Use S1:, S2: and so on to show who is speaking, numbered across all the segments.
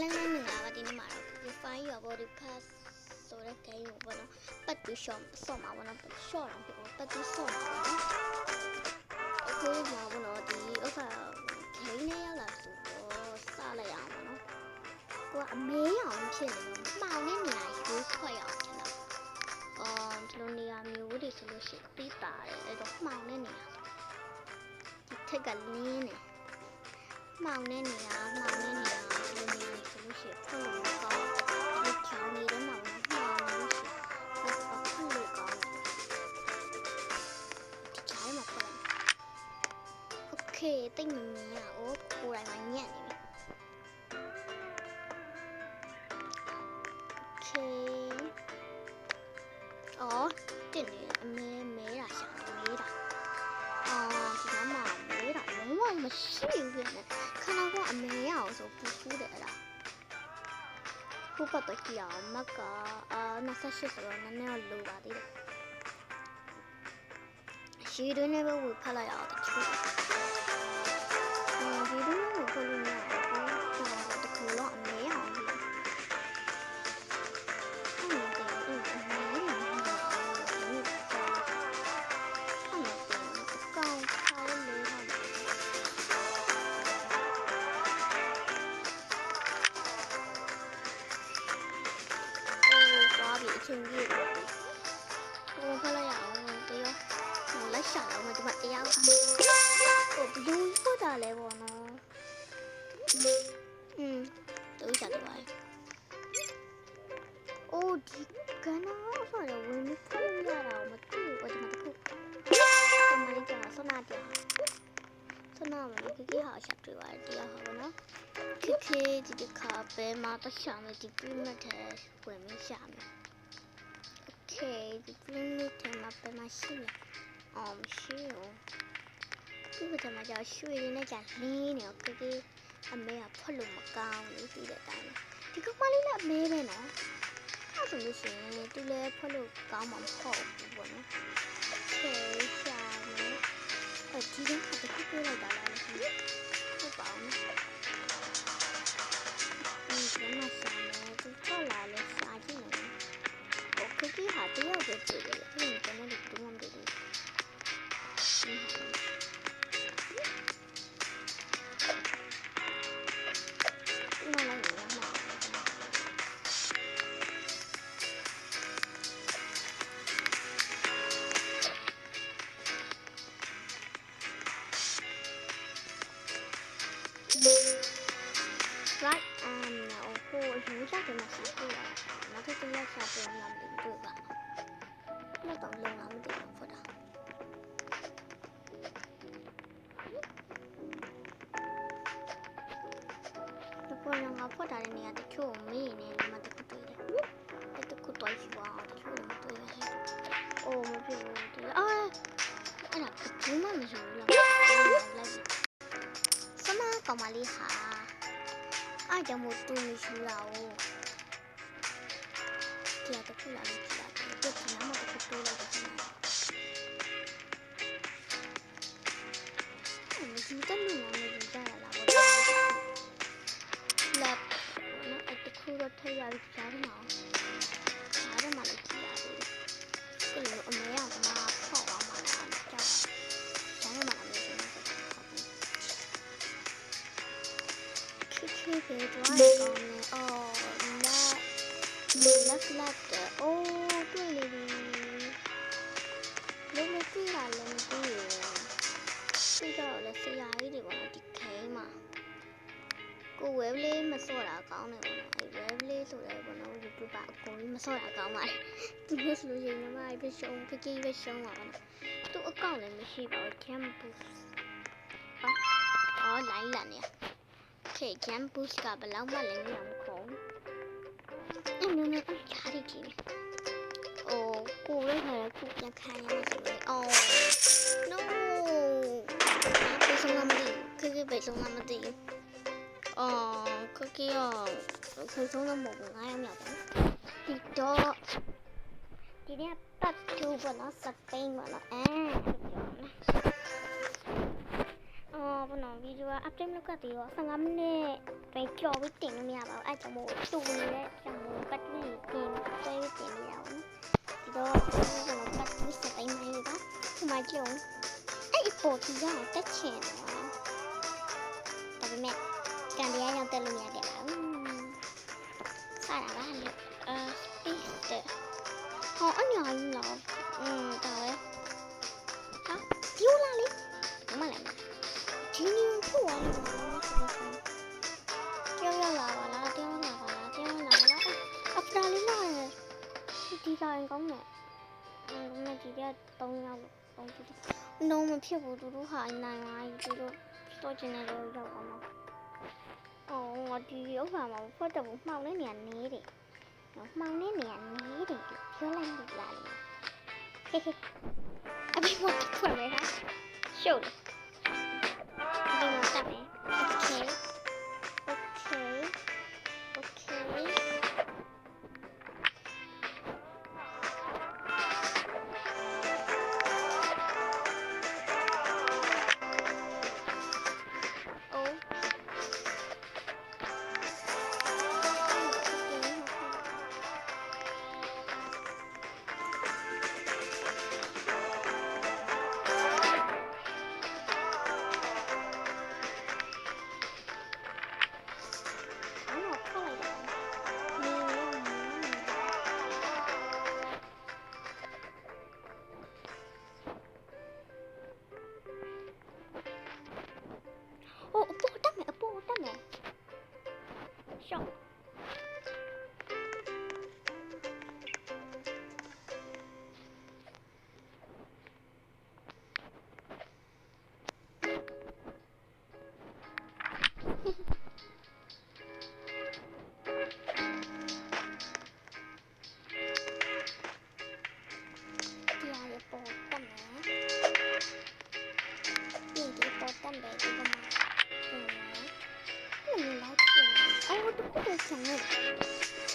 S1: Hello နဲ့မင်္ဂလာပါဒီနေ့မှာတော့ Define Your Body Pass ဆိုတဲ့ game ကိုပေါ့နော်ပတ်တူရှော့မှာပေါ့နော်ရှော့တော့ဖြစ်ပေါ့ပတ်တူဆော့မှာပေါ့နော်အခုမှာပေါ့နော်ဒီဥစ္စာ game နဲ့ရောက်လာဆိုတော့စလိုက်အောင်ပေါ့နော်ကိုကအမေးအောင်ဖြစ်နေလို့မှောင်တဲ့နေရာရွေးခွက်ရအောင်ဖြစ်တော့ဒီလိုနေရာမျိုးတွေဆိုလို့ရှိရင်ပြီးပါတယ်အဲ့တော့မှောင်တဲ့နေရာဒီထက်ကလင်းနေမှောင်တဲ့နေရာဒီလိုနေရာဆိုလို့ရှိရင်ဖုတ်လို့ကောင်းဒီချောင်းလေးတော့မှောင်လို့ရှိရင်ဖုတ်လို့ကောင်းဒီချောင်းမှာဖုတ်โอเคတိတ်မမြင်ရအောင်ကိုယ်တိုင်မှညံ့နေပြီโอเคအော်တင်နေအမဲတာရှာမဲတာဒီမှာမဲတာလုံးဝမရှိဘူးပြန်နေခဏကအမဲရအောင်ဆိုပူပူတယ်အဲ့ဒါပူပတ်တော့ကြည့်အောင်မက28ဆိုတော့နည်းနည်းလိုပါသေးတယ်ရှည်တွင်းနဲ့ပဲဝေဖက်လိုက်အောင်တချို့ဒီတွင်းကိုဖက်လို့မရဘူးတခုလုံးအမဲရအောင်ဒီချင်းကြီးကိုဖက်လိုက်အောင်တရားလိုက်ရှာတော့မှဒီမှာတရားကိုဘလူးပို့တာလဲပေါ့နော်တို့ရှာတော့ပါအိုးဒီကနာဆိုတော့ဝင်ပြီးဖက်လို့ရတာမသိဘူးဒီမှာတခုတမလေးကဆောနာပြဆောနာမလေးကြီးဟာရှာတွေ့ပါတယ်တရားဟာပေါ့နော်ခေဒီတခါပဲမှာတရှာမယ်ဒီပြမထဲဝင်ပြီးရှာမယ်ဒီပလင်းလေးထဲမှာပဲမရှိဘူးမရှိဘူးဒီကတည်းကကြောက်ရွှေရင်းနဲ့ကြာလင်းနေတော့ကေအမေကဖတ်လို့မကောင်းဘူးဒီတဲ့အတိုင်းဒီကမလေးလည်းအမေပဲနော်အဲ့ဆိုလို့ရှိရင်သူလည်းဖတ်လို့ကောင်းမှာမဟုတ်ဘူးပေါ့နော်ရှာမယ်ဒီကတခုပြေးလိုက်တာလားဟုတ်ပါဘူးဒီကမှရှာမယ်သူထွက်လာလဲရှာကြည့်မယ်Cookieဟာတယောက်ပဲတွေ့တယ်။အဲ့ဒါနဲ့တော့မတွေ့ဘူး။မလာဘူးမလာ။ Right now ဟိုယူစားတယ်မရှိဘူး။နောက်တစ်ခါရက်စားပြန်လာတယ်တွေ့ပါ။မတော်လုံးအောင်မသိဘူးဖတ်တာ။ဒီပေါ်ကငါဖတ်တာတဲ့နေရာတချို့မေးနေမှတခုတွေ့တယ်။အဲ့တခုတွေ့ရှိသွားတချို့မတွေ့ရဘူး။အိုးမဖြစ်ဘူး။အဲ့ဒါဘူးမှမရှိဘူးလား။စမကောင်မလေးဟာအားကြောင့်မို့တူမရှိတော့ဘူး။ဒီတခုလာလို့ကြည့်ရတယ်။ဒီကမှတခုတိုးလိုက်တယ်။ဒီတက်လို့နားနေကြရလားပေါ့။လက်နော်အတခုတော့ထည့်ရပြီးကြားနေအောင်။ကြားရမှလည်းကြည့်ရတယ်။ကိုလိုအမေကမဖောက်အောင်မလား။ကြားရမှလည်းမသိဘူး။ခေပဲတော့ကောင်းနေ။အော်လက်အိုးတွေ့နေပြီလုံးမတွေ့တာလည်းမတွေ့ရပြီးတော့လည်းဆရာကြီးတွေပေါ့နော်ဒီခိမ်းမှာကိုဝဲလေးမစော့တာကောင်းတယ်ပေါ့နော်အဲဝဲလေးဆိုလည်းပေါ့နော် YouTube ကအကုန်ကြီးမစော့တာကောင်းပါတယ်ဒီလိုဆိုလို့ရှိရင်ညီမပဲရှုံးခကြီးပဲရှုံးပါတော့သူ့အကောင့်လည်းမရှိပါဘူး Campus လိုင်းလန်နေOkay Campus ကဘယ်လောက်မှလည်းမရမခေါ်အဲ့လိုနဲ့ကြားရကြည့်ကိုလည်းခါခုပြန်ခံရမှာဆိုရင်no ဘယ်ဆုံးမသိခေဘယ်ဆုံးမသိခေရောခေဆုံးမဟုတ်ဘူးငါရမြောက်ပါဒီတော့ဒီနေ့ပတ်တူဘောနော်စပိန်ဘောနော် ဘယ်နော်ဗီဒီယိုက update လုပ်ခဲ့သေးတော့15မိနစ်ပဲကြော်ပြီးတင်လို့မရပါဘူးအဲ့ကြောင့်မို့တူနေတဲ့ကြောင့်မို့ပတ်ပြီးပြင်ဆွဲပြီးတင်နေရအောင်ဒီတော့ကျွန်တော်ပတ်ပြီးစတိုင်းမိုင်းလေးပါဒီမှာကြည့်အောင်အဲ့ဒီပေါ်ကြီးကတော့တက်ချင်တယ်ဒါပေမဲ့ကန်တရားကြောင့်တက်လို့မရတဲ့ပါဘူးစားတာပါလေspace တဲ့ဟောအညာကြီးလားဒါပဲဟာဒီလာလေမလိုက်ဒီနေဖို့ရလို့ပြောရလာပါလားပြောလာပါလားပြောလာပါလားအဖရာလေးလာတယ်ဒီလာရင်ကောင်းတယ်မကြီးတဲ့3ယောက်3ကြည့်လုံးမဖြစ်ဘူးသူတို့ဟာနိုင်ပါသူတို့စောချင်တယ်လို့ရောက်အောင်အော်ဒီဥစ္စာမှာဖွက်တော့မှောင်နေနေနေတယ်မှောင်နေနေနေတယ်ပြောလိုက်လို့လာတယ်ဟေးဟေးအပြင်မှာဖွက်မယ်ဟာရှုပ်ဒီမှာတက်မယ် okay Shop.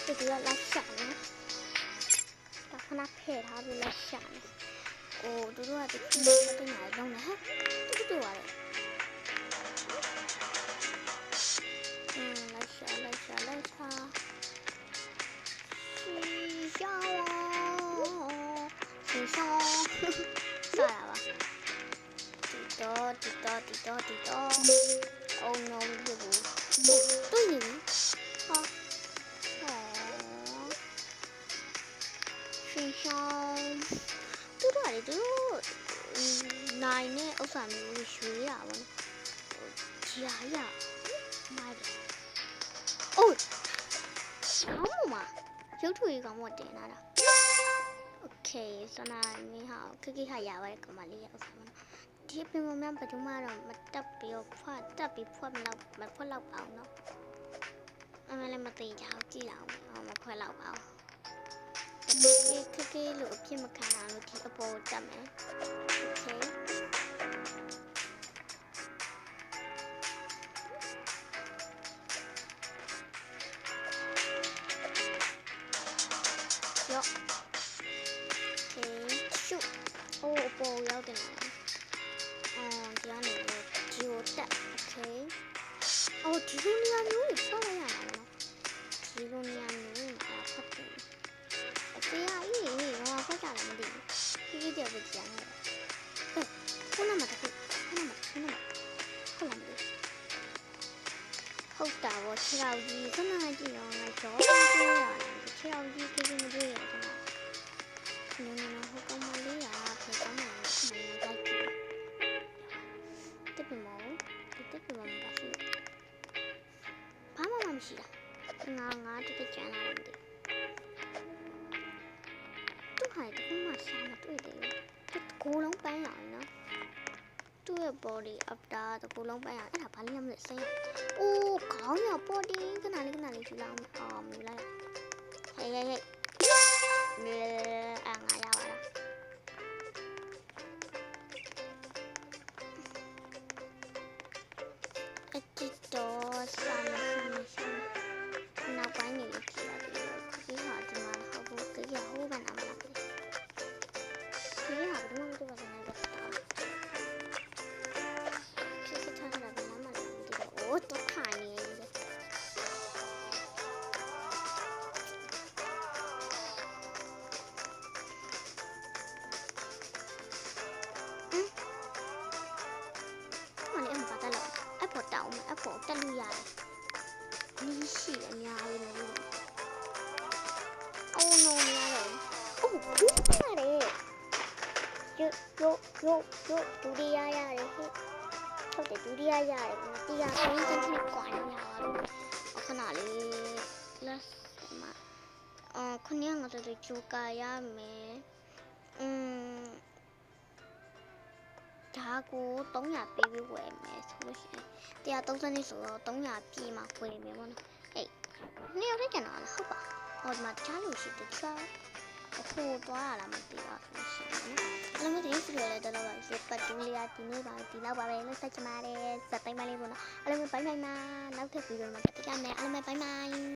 S1: Itu là sẵn ta khá nắp hệ tháo vì là sẵn ồ tôi là tôi không biết tôi nhảy đâu nè hết tôi cứ đùa đấy lấy xa xì xao sao là tí to oh no tôi nhìn hả xong tôi nói tôi này nè ông sản mình suy à bọn chia à mai ôi không mà thiếu thùi có một点nào ok sau này mình học cái hải giáo vậy có mà đi học xong tiếp bên mồm năm phải chúng mà rồi mà tập bị phun lọc ảo nó anh em mà tùy cháu chỉ lão mà phun lọc ảo cái lỗ kia mà khả năng thì apple chậm ấy ok yo okay shoot oh apple giao tiền này thì anh này chiều tệ ok thì luôn đi ăn núi sao vậy hả nó thì luôn đi ăn núi mà phát triển cái gì nó có trả làm gì cái điều về chuyện này không làm gì không tạo vào trao gì cái này chỉ là chó cái là trao gì cái gì vậy nhưng mà nó không có lý à thì có mà mình ra chuyện tiếp về máu thì tiếp về bằng bác sĩ phá mà làm gì ngã thì cái chuyện nào làm gì hải tôi không mà sao mà tôi để cái cú lóng bay lại nó tôi là body up da tôi cú lóng bay lại là phải liêm lại xem ô có nhiều body cái này chỉ làm mình lại hey à ngài đâu rồi cái gì đó sao nó quá nhiều chuyện cái họ thì mà họ vô cái gì hú bạn làm cái họ đúng không tôi vào này được နီးရှိအများကြီးလို့အော်နော်များတော့အိုးဘူးရတယ်ရုပ်ဒုတိယရတယ်ဟဲ့ဟုတ်တယ်ဒုတိယရတယ်ကွာ130ထိကွာနေရပါတော့ခဏလေး plus မှာ950ဂျိုကာရမယ်ဒါကို300ပေးပြီးဝယ်မယ်ဆိုလို့ရှိရင်130ဆိုတော့300ပြည့်မှဝယ်မယ်ပေါ့နော်ဟေးနှစ်ယောက်ထည့်ကျန်တော့ဟုတ်ပါဟောဒီမှာကြားလို့ရှိတယ်ကြားအခုသွားရလားမသိပါဘူးရှင်အဲ့လိုမျိုးဒီဗီဒီယိုလေးတော့ပါရပတ်တူးလေးဒီနေ့ပါဒီလောက်ပါပဲလို့ဆက်ချင်ပါတယ်စက်တိုင်းပါလေးပေါ့နော်အဲ့လိုမျိုးဘိုင်ဘိုင်မှာနောက်ထပ်ဗီဒီယိုမှာတွေ့ကြမယ်အဲ့လိုမျိုးဘိုင်ဘိုင်